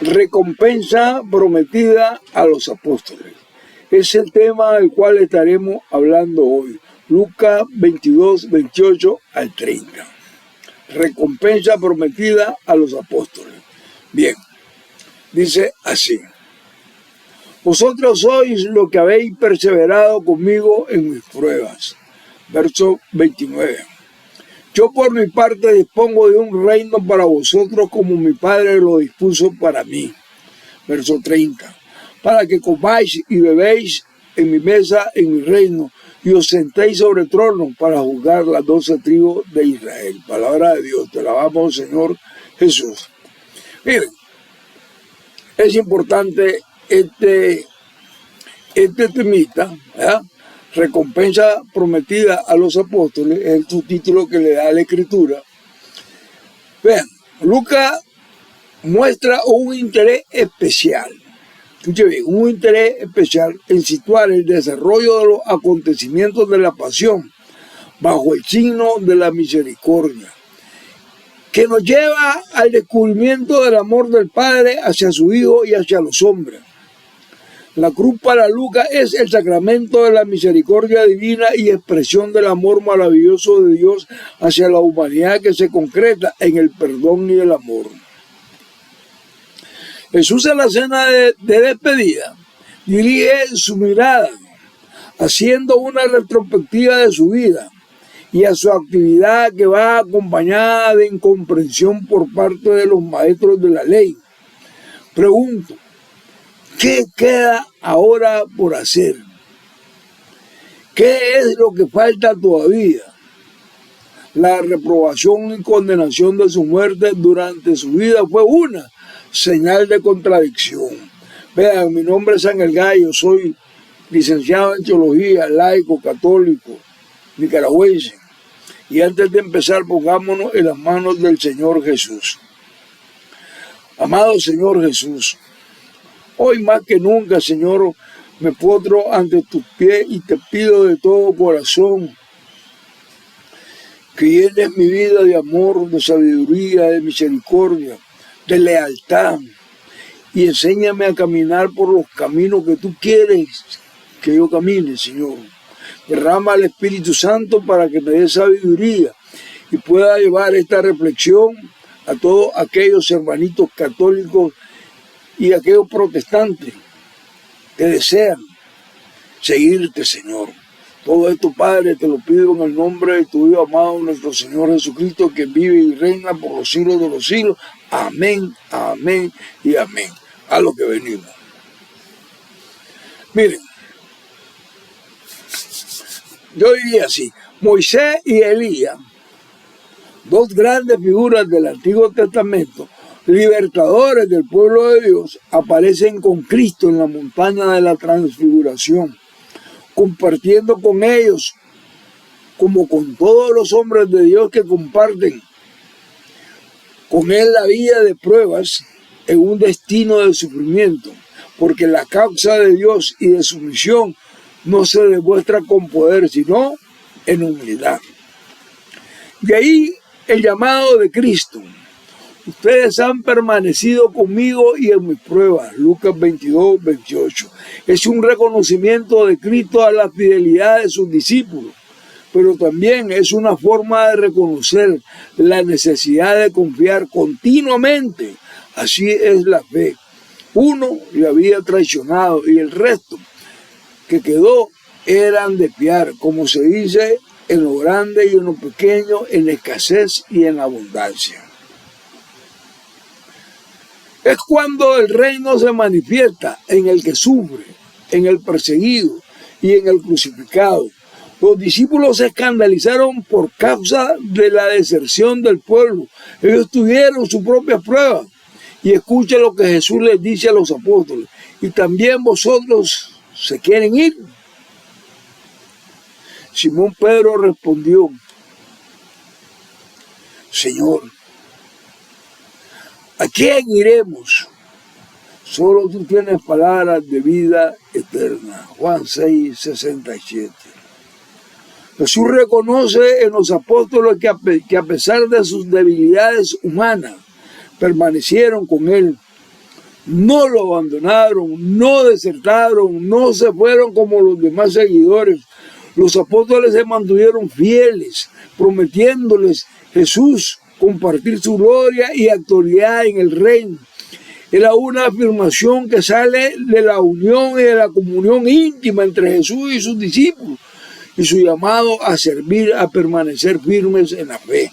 Recompensa prometida a los apóstoles. Es el tema del cual estaremos hablando hoy. Lucas 22, 28 al 30. Recompensa prometida a los apóstoles. Bien, dice así. Vosotros sois los que habéis perseverado conmigo en mis pruebas. Verso 29. Yo por mi parte dispongo de un reino para vosotros como mi Padre lo dispuso para mí. Verso 30. Para que comáis y bebéis en mi mesa, en mi reino, y os sentéis sobre tronos para juzgar las 12 tribus de Israel. Palabra de Dios. Te alabamos, Señor Jesús. Miren, es importante este temita, ¿verdad? Recompensa prometida a los apóstoles, es el subtítulo que le da la Escritura. Vean, Lucas muestra un interés especial, escuche bien, un interés especial en situar el desarrollo de los acontecimientos de la pasión bajo el signo de la misericordia, que nos lleva al descubrimiento del amor del Padre hacia su Hijo y hacia los hombres. La cruz para Lucas es el sacramento de la misericordia divina y expresión del amor maravilloso de Dios hacia la humanidad que se concreta en el perdón y el amor. Jesús en la cena de despedida dirige su mirada haciendo una retrospectiva de su vida y a su actividad que va acompañada de incomprensión por parte de los maestros de la ley. Pregunto, ¿qué queda ahora por hacer? ¿Qué es lo que falta todavía? La reprobación y condenación de su muerte durante su vida fue una señal de contradicción. Vean, mi nombre es Ángel Gallo, soy licenciado en teología, laico, católico, nicaragüense. Y antes de empezar, pongámonos en las manos del Señor Jesús. Amado Señor Jesús, hoy más que nunca, Señor, me postro ante tus pies y te pido de todo corazón que llenes mi vida de amor, de sabiduría, de misericordia, de lealtad, y enséñame a caminar por los caminos que tú quieres que yo camine, Señor. Derrama el Espíritu Santo para que me dé sabiduría y pueda llevar esta reflexión a todos aquellos hermanitos católicos y aquellos protestantes que desean seguirte, Señor. Todo esto, Padre, te lo pido en el nombre de tu Hijo amado, nuestro Señor Jesucristo, que vive y reina por los siglos de los siglos. Amén, amén y amén. A lo que venimos. Miren, yo diría así, Moisés y Elías, dos grandes figuras del Antiguo Testamento, libertadores del pueblo de Dios, aparecen con Cristo en la montaña de la transfiguración, compartiendo con ellos, como con todos los hombres de Dios que comparten con Él la vida de pruebas en un destino de sufrimiento, porque la causa de Dios y de su misión no se demuestra con poder, sino en humildad. De ahí el llamado de Cristo. Ustedes han permanecido conmigo y en mis pruebas. Lucas 22, 28. Es un reconocimiento de Cristo a la fidelidad de sus discípulos, pero también es una forma de reconocer la necesidad de confiar continuamente. Así es la fe. Uno le había traicionado y el resto que quedó eran de fiar, como se dice, en lo grande y en lo pequeño, en la escasez y en la abundancia. Es cuando el reino se manifiesta en el que sufre, en el perseguido y en el crucificado. Los discípulos se escandalizaron por causa de la deserción del pueblo. Ellos tuvieron su propia prueba. Y escuchen lo que Jesús les dice a los apóstoles. Y también vosotros se quieren ir. Simón Pedro respondió, Señor, ¿a quién iremos? Solo tú tienes palabras de vida eterna. Juan 6, 67. Jesús reconoce en los apóstoles que a pesar de sus debilidades humanas, permanecieron con Él. No lo abandonaron, no desertaron, no se fueron como los demás seguidores. Los apóstoles se mantuvieron fieles, prometiéndoles Jesús compartir su gloria y autoridad en el reino. Era una afirmación que sale de la unión y de la comunión íntima entre Jesús y sus discípulos y su llamado a servir, a permanecer firmes en la fe.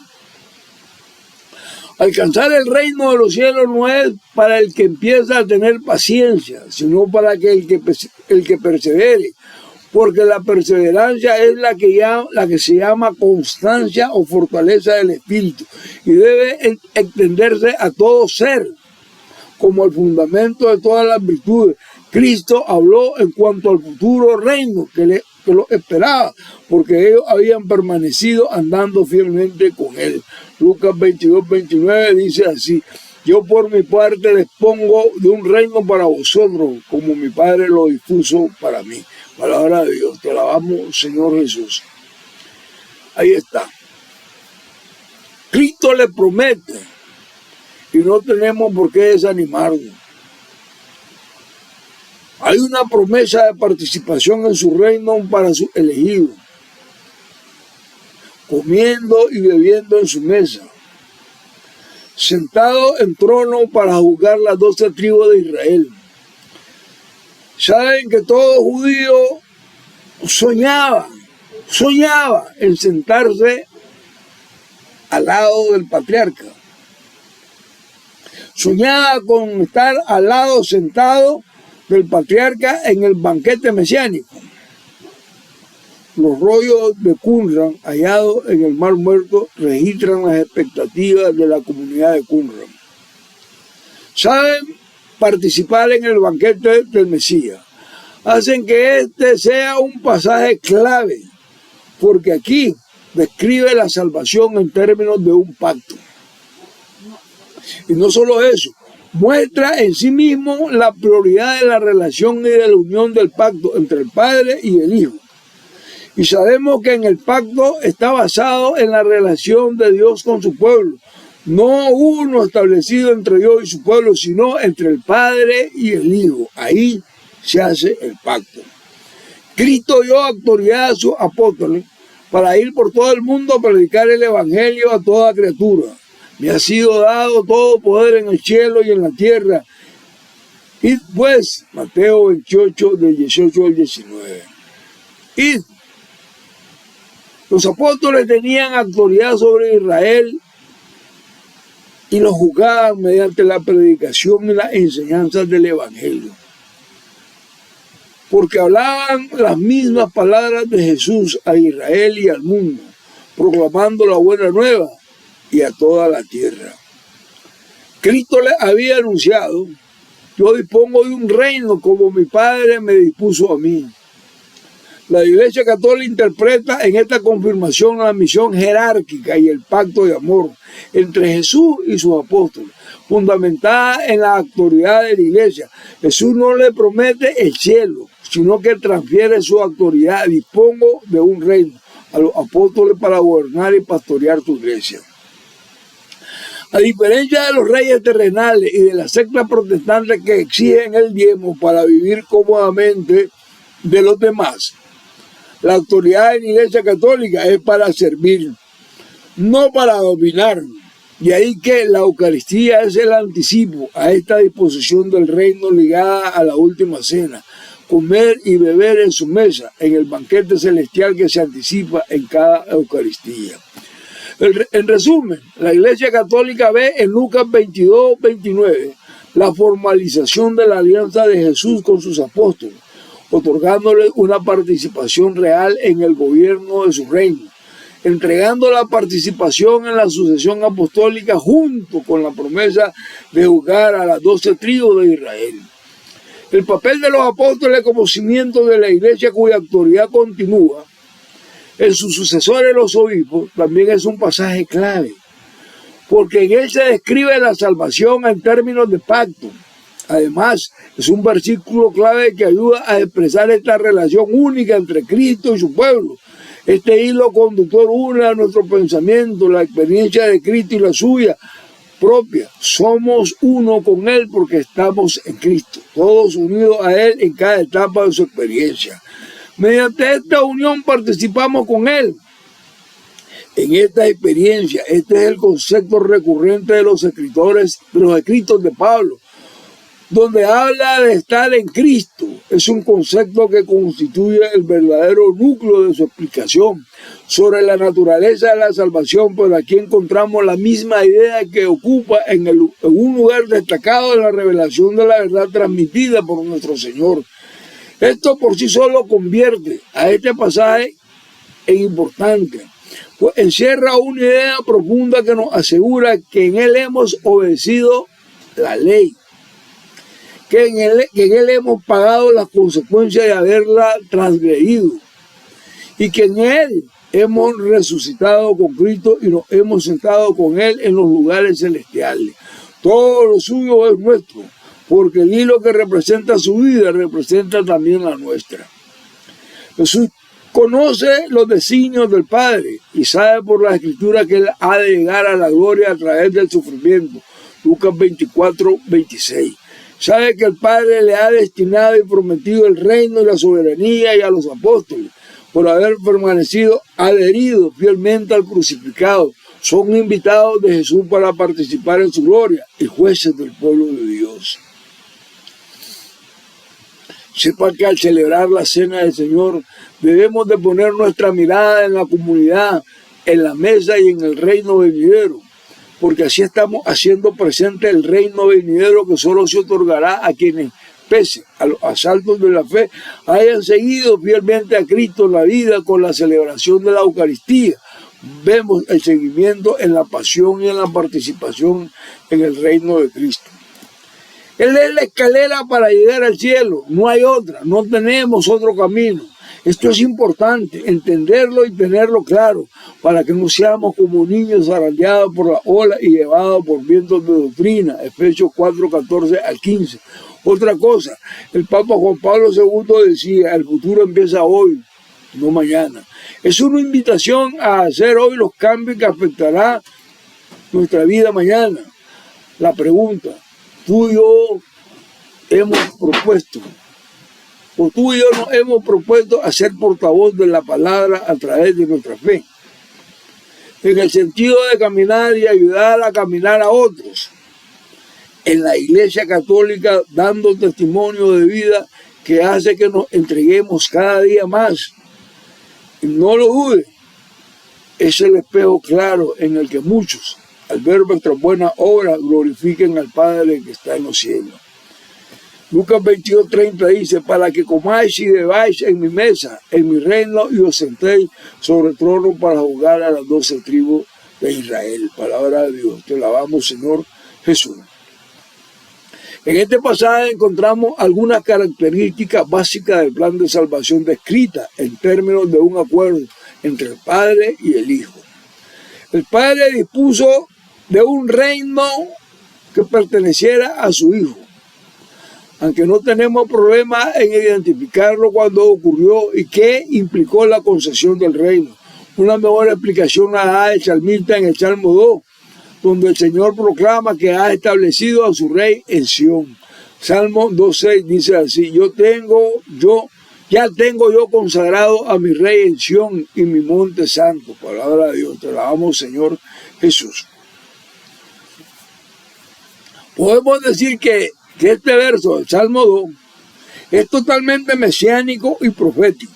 Alcanzar el reino de los cielos no es para el que empieza a tener paciencia, sino para que el que persevere, porque la perseverancia es la que se llama constancia o fortaleza del espíritu y debe extenderse a todo ser como el fundamento de todas las virtudes. Cristo habló en cuanto al futuro reino que lo esperaba, porque ellos habían permanecido andando fielmente con él. Lucas 22:29 dice así: yo por mi parte les pongo de un reino para vosotros, como mi Padre lo dispuso para mí. Palabra de Dios, te alabamos, Señor Jesús. Ahí está. Cristo le promete y no tenemos por qué desanimarnos. Hay una promesa de participación en su reino para sus elegidos, comiendo y bebiendo en su mesa, sentado en trono para juzgar las 12 tribus de Israel. Saben que todo judío soñaba en sentarse al lado del patriarca. Soñaba con estar al lado sentado del patriarca en el banquete mesiánico. Los rollos de Qumran hallados en el Mar Muerto registran las expectativas de la comunidad de Qumran. Saben participar en el banquete del Mesías. Hacen que este sea un pasaje clave, porque aquí describe la salvación en términos de un pacto. Y no solo eso, muestra en sí mismo la prioridad de la relación y de la unión del pacto entre el Padre y el Hijo. Y sabemos que en el pacto está basado en la relación de Dios con su pueblo. No uno establecido entre Dios y su pueblo, sino entre el Padre y el Hijo. Ahí se hace el pacto. Cristo dio autoridad a sus apóstoles para ir por todo el mundo a predicar el evangelio a toda criatura. Me ha sido dado todo poder en el cielo y en la tierra. Id pues, Mateo 28, del 18 al 19. Id. Los apóstoles tenían autoridad sobre Israel y los juzgaban mediante la predicación y las enseñanzas del evangelio. Porque hablaban las mismas palabras de Jesús a Israel y al mundo, proclamando la buena nueva y a toda la tierra. Cristo les había anunciado: yo dispongo de un reino como mi Padre me dispuso a mí. La Iglesia Católica interpreta en esta confirmación la misión jerárquica y el pacto de amor entre Jesús y sus apóstoles, fundamentada en la autoridad de la Iglesia. Jesús no le promete el cielo, sino que transfiere su autoridad. Dispongo de un reino a los apóstoles para gobernar y pastorear su iglesia. A diferencia de los reyes terrenales y de las sectas protestantes que exigen el diezmo para vivir cómodamente de los demás, la autoridad de la Iglesia Católica es para servir, no para dominar. Y ahí que la Eucaristía es el anticipo a esta disposición del reino ligada a la última cena, comer y beber en su mesa, en el banquete celestial que se anticipa en cada Eucaristía. En resumen, la Iglesia Católica ve en Lucas 22:29 la formalización de la alianza de Jesús con sus apóstoles, otorgándole una participación real en el gobierno de su reino, entregando la participación en la sucesión apostólica junto con la promesa de juzgar a las 12 tribus de Israel. El papel de los apóstoles como cimiento de la iglesia cuya autoridad continúa en sus sucesores los obispos también es un pasaje clave, porque en él se describe la salvación en términos de pacto. Además, es un versículo clave que ayuda a expresar esta relación única entre Cristo y su pueblo. Este hilo conductor une a nuestro pensamiento la experiencia de Cristo y la suya propia. Somos uno con Él porque estamos en Cristo, todos unidos a Él en cada etapa de su experiencia. Mediante esta unión participamos con Él en esta experiencia. Este es el concepto recurrente de los escritores, de los escritos de Pablo, donde habla de estar en Cristo. Es un concepto que constituye el verdadero núcleo de su explicación sobre la naturaleza de la salvación, pero aquí encontramos la misma idea que ocupa en un lugar destacado en la revelación de la verdad transmitida por nuestro Señor. Esto por sí solo convierte a este pasaje en importante, pues encierra una idea profunda que nos asegura que en Él hemos obedecido la ley, que en él hemos pagado las consecuencias de haberla transgredido, y que en Él hemos resucitado con Cristo y nos hemos sentado con Él en los lugares celestiales. Todo lo suyo es nuestro, porque el hilo que representa su vida representa también la nuestra. Jesús conoce los designios del Padre y sabe por la Escritura que Él ha de llegar a la gloria a través del sufrimiento. Lucas 24:26. Sabe que el Padre le ha destinado y prometido el reino y la soberanía y a los apóstoles por haber permanecido adheridos fielmente al crucificado. Son invitados de Jesús para participar en su gloria y jueces del pueblo de Dios. Sepa que al celebrar la cena del Señor debemos de poner nuestra mirada en la comunidad, en la mesa y en el reino venidero, porque así estamos haciendo presente el reino venidero que solo se otorgará a quienes, pese a los asaltos de la fe, hayan seguido fielmente a Cristo en la vida con la celebración de la Eucaristía. Vemos el seguimiento en la pasión y en la participación en el reino de Cristo. Él es la escalera para llegar al cielo, no hay otra, no tenemos otro camino. Esto es importante, entenderlo y tenerlo claro, para que no seamos como niños zarandeados por la ola y llevados por vientos de doctrina. Efesios 4:14 al 15. Otra cosa, el Papa Juan Pablo II decía, el futuro empieza hoy, no mañana. Es una invitación a hacer hoy los cambios que afectarán nuestra vida mañana. La pregunta, tú y yo hemos propuesto, o tú y yo nos hemos propuesto a ser portavoz de la palabra a través de nuestra fe, en el sentido de caminar y ayudar a caminar a otros, en la Iglesia Católica dando testimonio de vida que hace que nos entreguemos cada día más. Y no lo dude, es el espejo claro en el que muchos, al ver nuestras buenas obras, glorifiquen al Padre que está en los cielos. Lucas 22:30 dice, para que comáis y bebáis en mi mesa, en mi reino, y os sentéis sobre el trono para juzgar a las 12 tribus de Israel. Palabra de Dios. Te alabamos, Señor Jesús. En este pasaje encontramos algunas características básicas del plan de salvación descritas en términos de un acuerdo entre el Padre y el Hijo. El Padre dispuso de un reino que perteneciera a su Hijo, aunque no tenemos problema en identificarlo cuando ocurrió y qué implicó la concesión del reino. Una mejor explicación la da el salmista en el Salmo 2, donde el Señor proclama que ha establecido a su rey en Sión. Salmo 2:6 dice así, ya tengo yo consagrado a mi rey en Sión y mi monte santo. Palabra de Dios, te alabamos, Señor Jesús. Podemos decir que este verso del Salmo 2 es totalmente mesiánico y profético.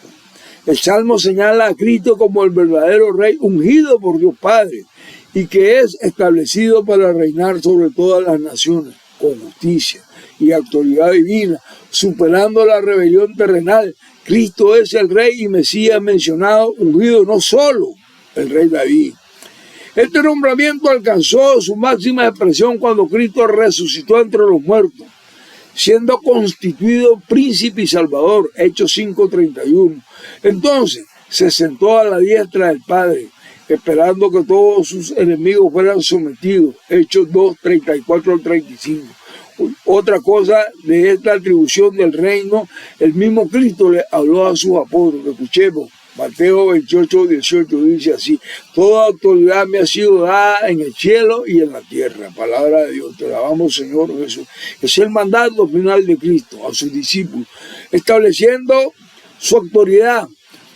El Salmo señala a Cristo como el verdadero rey ungido por Dios Padre y que es establecido para reinar sobre todas las naciones con justicia y autoridad divina, superando la rebelión terrenal. Cristo es el rey y Mesías mencionado, ungido, no solo el rey David. Este nombramiento alcanzó su máxima expresión cuando Cristo resucitó entre los muertos, siendo constituido príncipe y salvador, Hechos 5:31. Entonces se sentó a la diestra del Padre, esperando que todos sus enemigos fueran sometidos, Hechos 2:34 al 35. Otra cosa de esta atribución del reino, el mismo Cristo le habló a sus apóstoles. Escuchemos, Mateo 28, 18 dice así: toda autoridad me ha sido dada en el cielo y en la tierra. Palabra de Dios, te alabamos, Señor Jesús. Es el mandato final de Cristo a sus discípulos, estableciendo su autoridad.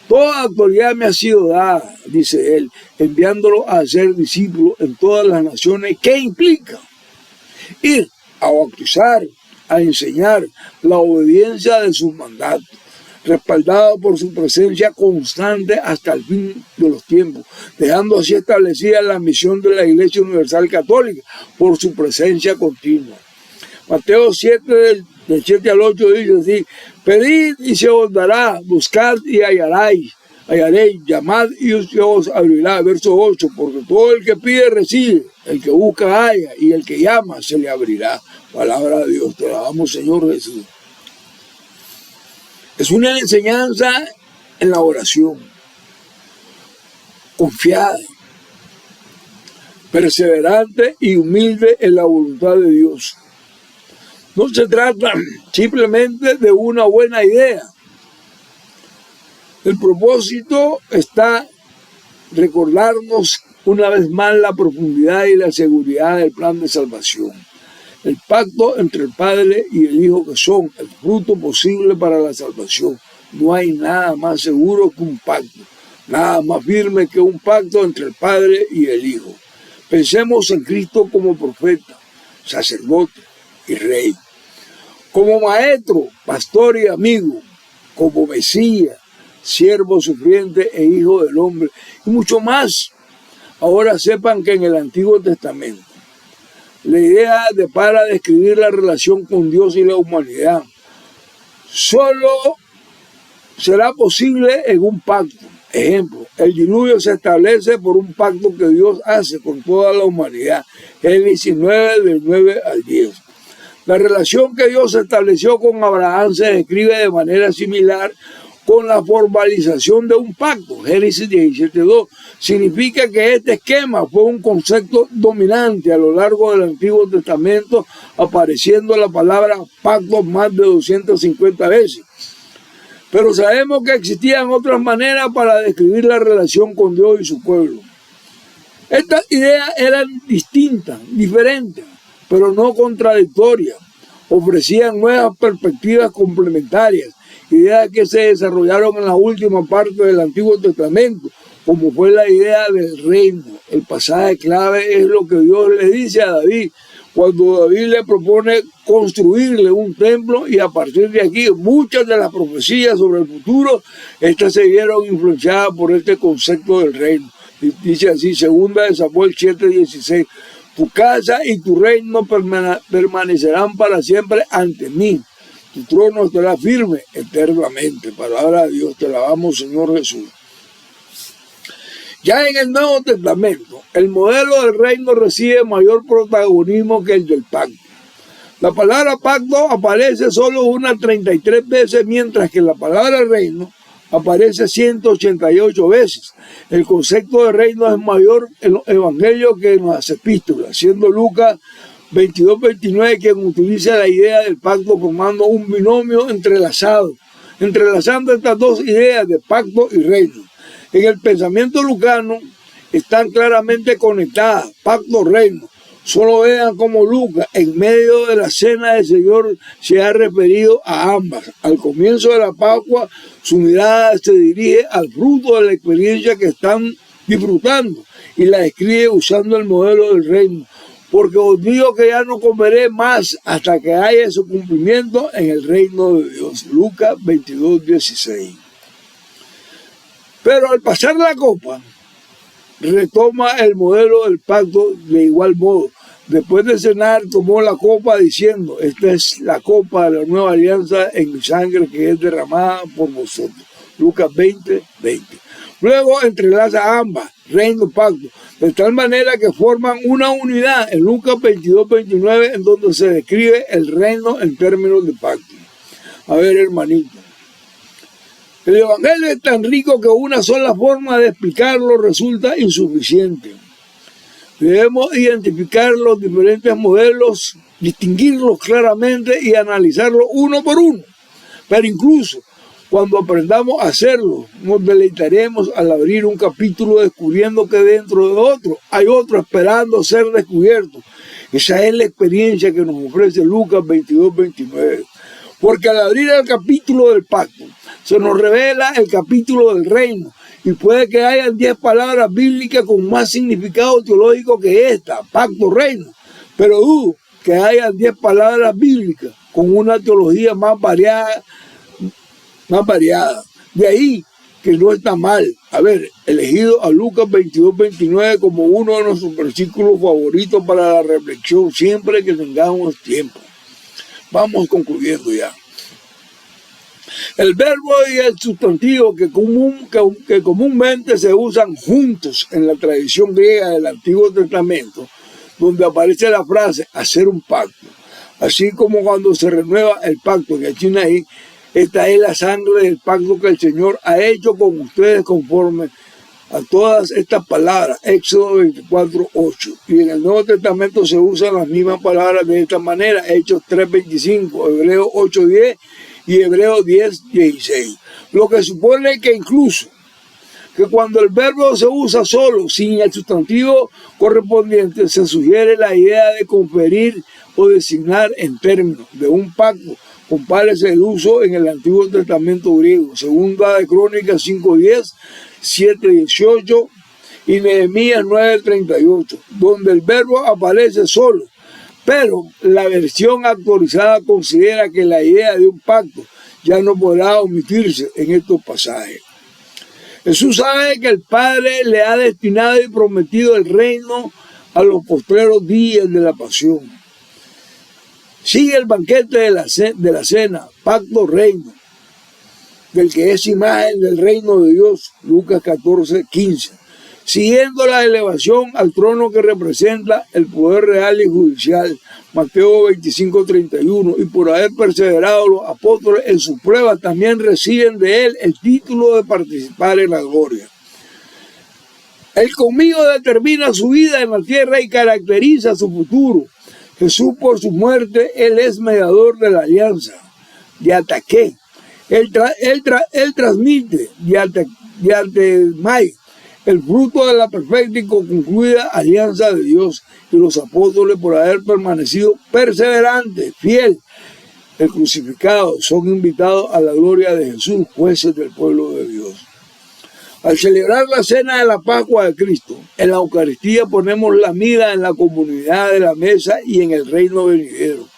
Toda autoridad me ha sido dada, dice él, enviándolo a ser discípulos en todas las naciones. ¿Qué implica? Ir a bautizar, a enseñar la obediencia de sus mandatos, respaldado por su presencia constante hasta el fin de los tiempos, dejando así establecida la misión de la Iglesia Universal Católica por su presencia continua. Mateo 7, del 7 al 8 dice así: pedid y se os dará, buscad y hallaréis, llamad y se os abrirá. Verso 8, porque todo el que pide recibe, el que busca halla, y el que llama se le abrirá. Palabra de Dios, te alabamos, Señor Jesús. Es una enseñanza en la oración, confiada, perseverante y humilde en la voluntad de Dios. No se trata simplemente de una buena idea. El propósito está recordarnos una vez más la profundidad y la seguridad del plan de salvación. El pacto entre el Padre y el Hijo, que son el fruto posible para la salvación. No hay nada más seguro que un pacto, nada más firme que un pacto entre el Padre y el Hijo. Pensemos en Cristo como profeta, sacerdote y rey, como maestro, pastor y amigo, como Mesías, siervo sufriente e hijo del hombre, y mucho más. Ahora sepan que en el Antiguo Testamento la idea para describir la relación con Dios y la humanidad solo será posible en un pacto. Ejemplo, el diluvio se establece por un pacto que Dios hace con toda la humanidad. Génesis 9, del 9 al 10. La relación que Dios estableció con Abraham se describe de manera similar con la formalización de un pacto. Génesis 17:2 significa que este esquema fue un concepto dominante a lo largo del Antiguo Testamento, apareciendo la palabra pacto más de 250 veces. Pero sabemos que existían otras maneras para describir la relación con Dios y su pueblo. Estas ideas eran distintas, diferentes, pero no contradictorias. Ofrecían nuevas perspectivas complementarias, ideas que se desarrollaron en la última parte del Antiguo Testamento, como fue la idea del reino. El pasaje clave es lo que Dios le dice a David, cuando David le propone construirle un templo, y a partir de aquí muchas de las profecías sobre el futuro, estas se vieron influenciadas por este concepto del reino. Dice así, 2 de Samuel 7:16, tu casa y tu reino permanecerán para siempre ante mí. Tu trono estará firme eternamente. Palabra de Dios, te alabamos, Señor Jesús. Ya en el Nuevo Testamento, el modelo del reino recibe mayor protagonismo que el del pacto. La palabra pacto aparece solo unas 33 veces, mientras que la palabra reino aparece 188 veces. El concepto de reino es mayor en los evangelios que en las epístolas, siendo Lucas 22-29 quien utiliza la idea del pacto formando un binomio entrelazando estas dos ideas de pacto y reino. En el pensamiento lucano están claramente conectadas, pacto, reino. Solo vean cómo Lucas, en medio de la cena del Señor, se ha referido a ambas. Al comienzo de la Pascua, su mirada se dirige al fruto de la experiencia que están disfrutando y la describe usando el modelo del reino. Porque os digo que ya no comeré más hasta que haya su cumplimiento en el reino de Dios. Lucas 22:16. Pero al pasar la copa, retoma el modelo del pacto de igual modo. Después de cenar, tomó la copa diciendo, esta es la copa de la nueva alianza en mi sangre que es derramada por vosotros. Lucas 20:20. Luego entrelaza ambas, reino y pacto, de tal manera que forman una unidad en Lucas 22:29, en donde se describe el reino en términos de pacto. A ver, hermanito. El Evangelio es tan rico que una sola forma de explicarlo resulta insuficiente. Debemos identificar los diferentes modelos, distinguirlos claramente y analizarlos uno por uno. Pero incluso Cuando aprendamos a hacerlo, nos deleitaremos al abrir un capítulo descubriendo que dentro de otro hay otro esperando ser descubierto. Esa es la experiencia que nos ofrece Lucas 22-29. Porque al abrir el capítulo del pacto, se nos revela el capítulo del reino. Y puede que hayan 10 palabras bíblicas con más significado teológico que esta, pacto, reino. Pero dudo que hayan 10 palabras bíblicas con una teología más variada. De ahí que no está mal haber elegido a Lucas 22-29 como uno de nuestros versículos favoritos para la reflexión siempre que tengamos tiempo. Vamos concluyendo ya. El verbo y el sustantivo que comúnmente se usan juntos en la tradición griega del Antiguo Testamento, donde aparece la frase hacer un pacto, así como cuando se renueva el pacto en el Sinaí. Esta es la sangre del pacto que el Señor ha hecho con ustedes conforme a todas estas palabras. Éxodo 24:8. Y en el Nuevo Testamento se usan las mismas palabras de esta manera. Hechos 3:25, Hebreos 8:10 y Hebreos 10:16. Lo que supone que incluso que cuando el verbo se usa solo, sin el sustantivo correspondiente, se sugiere la idea de conferir o designar en términos de un pacto. Compárese el uso en el Antiguo Testamento griego, Segunda de Crónicas 5:10, 7:18 y Nehemías 9:38, donde el verbo aparece solo, pero la versión actualizada considera que la idea de un pacto ya no podrá omitirse en estos pasajes. Jesús sabe que el Padre le ha destinado y prometido el reino a los postreros días de la pasión. Sigue el banquete de la cena, pacto reino, del que es imagen del reino de Dios, Lucas 14:15. Siguiendo la elevación al trono que representa el poder real y judicial, Mateo 25:31, y por haber perseverado los apóstoles en sus pruebas, también reciben de él el título de participar en la gloria. El conmigo determina su vida en la tierra y caracteriza su futuro. Jesús, por su muerte, él es mediador de la alianza, de ataque. Él transmite de antemay el fruto de la perfecta y concluida alianza de Dios, y los apóstoles, por haber permanecido perseverantes, fiel, el crucificado, son invitados a la gloria de Jesús, jueces del pueblo de Dios. Al celebrar la cena de la Pascua de Cristo, en la Eucaristía ponemos la mira en la comunidad de la mesa y en el reino venidero.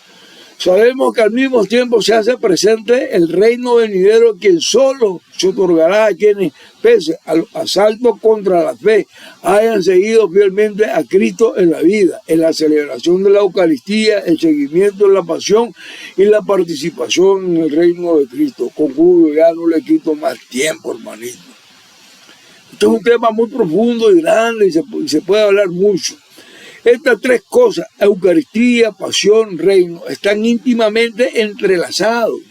Sabemos que al mismo tiempo se hace presente el reino venidero, quien solo se otorgará a quienes, pese al asalto contra la fe, hayan seguido fielmente a Cristo en la vida, en la celebración de la Eucaristía, el seguimiento de la pasión y la participación en el reino de Cristo. Concluyo, ya no le quito más tiempo, hermanito. Este es un tema muy profundo y grande y se puede hablar mucho. Estas tres cosas, Eucaristía, pasión, reino, están íntimamente entrelazados,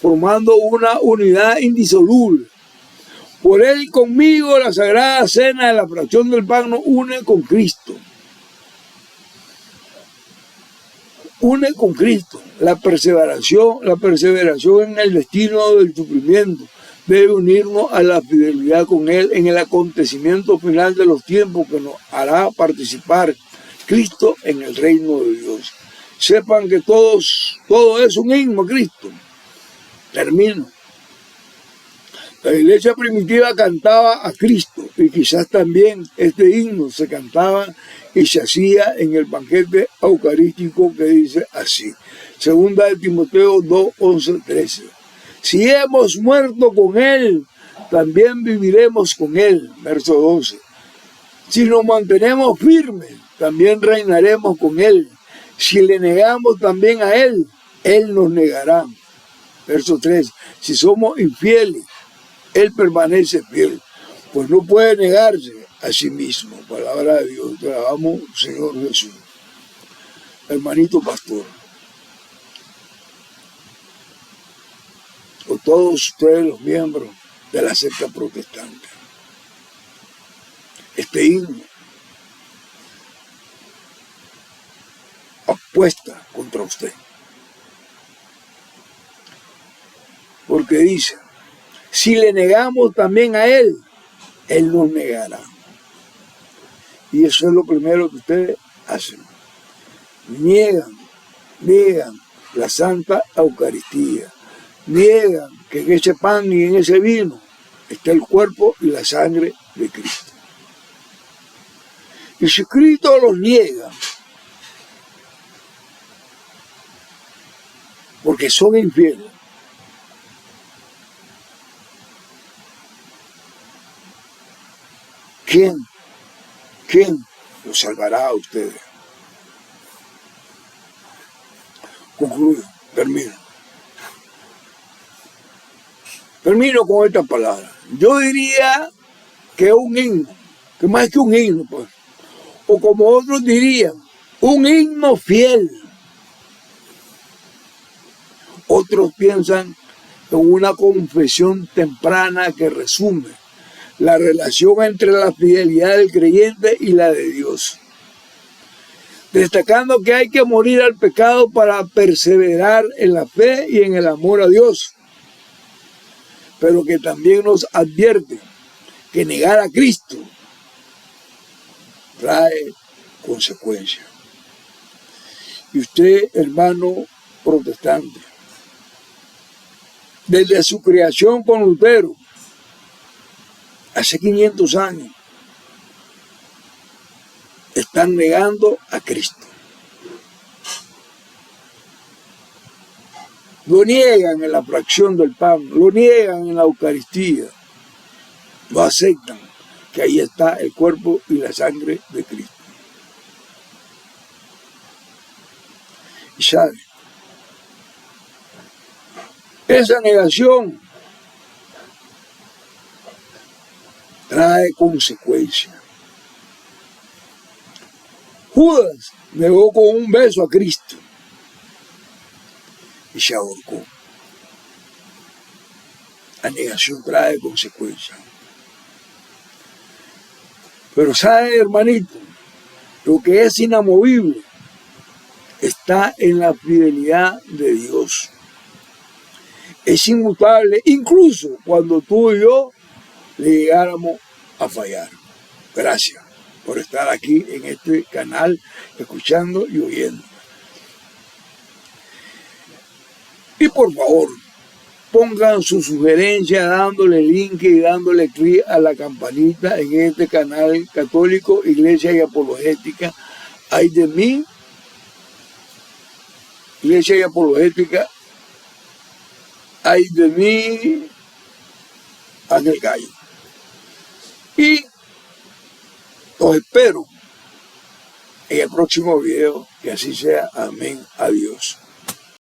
formando una unidad indisoluble. Por él y conmigo, la Sagrada Cena de la fracción del pan nos une con Cristo. Une con Cristo. La perseveración en el destino del sufrimiento debe unirnos a la fidelidad con él en el acontecimiento final de los tiempos que nos hará participar Cristo en el reino de Dios. Sepan que todo es un himno a Cristo. Termino. La iglesia primitiva cantaba a Cristo y quizás también este himno se cantaba y se hacía en el banquete eucarístico que dice así. Segunda de Timoteo 2:11-13. Si hemos muerto con él, también viviremos con él. Verso 12. Si nos mantenemos firmes, también reinaremos con él. Si le negamos también a él, él nos negará. Verso 3. Si somos infieles, él permanece fiel, pues no puede negarse a sí mismo. Palabra de Dios. Te alabamos, Señor Jesús. Hermanito pastor, o todos ustedes los miembros de la secta protestante, este himno apuesta contra usted, porque dice Si le negamos también a Él, Él nos negará. Y eso es lo primero que ustedes hacen. Niegan la Santa Eucaristía. Niegan que en ese pan y en ese vino está el cuerpo y la sangre de Cristo. Y si Cristo los niega, porque son infieles, ¿quién los salvará a ustedes? Concluyo, termino con esta palabra. Yo diría que es un himno, que más que un himno, pues, o como otros dirían, un himno fiel. Otros piensan en una confesión temprana que resume la relación entre la fidelidad del creyente y la de Dios, destacando que hay que morir al pecado para perseverar en la fe y en el amor a Dios, pero que también nos advierte que negar a Cristo trae consecuencias. Y usted, hermano protestante, desde su creación con Lutero, hace 500 años, están negando a Cristo. Lo niegan en la fracción del pan, lo niegan en la Eucaristía, no aceptan que ahí está el cuerpo y la sangre de Cristo. Y sabe, esa negación trae consecuencias. Judas negó con un beso a Cristo y se ahorcó. La negación trae consecuencias. Pero sabe, hermanito, lo que es inamovible está en la fidelidad de Dios. Es inmutable, incluso cuando tú y yo le llegáramos a fallar. Gracias por estar aquí en este canal, escuchando y oyendo. Y por favor, pongan su sugerencia dándole link y dándole clic a la campanita en este canal católico, Iglesia y Apologética. Ay de mí, Iglesia y Apologética, ay de mí, Ángel Gallo. Y los espero en el próximo video, que así sea. Amén. Adiós.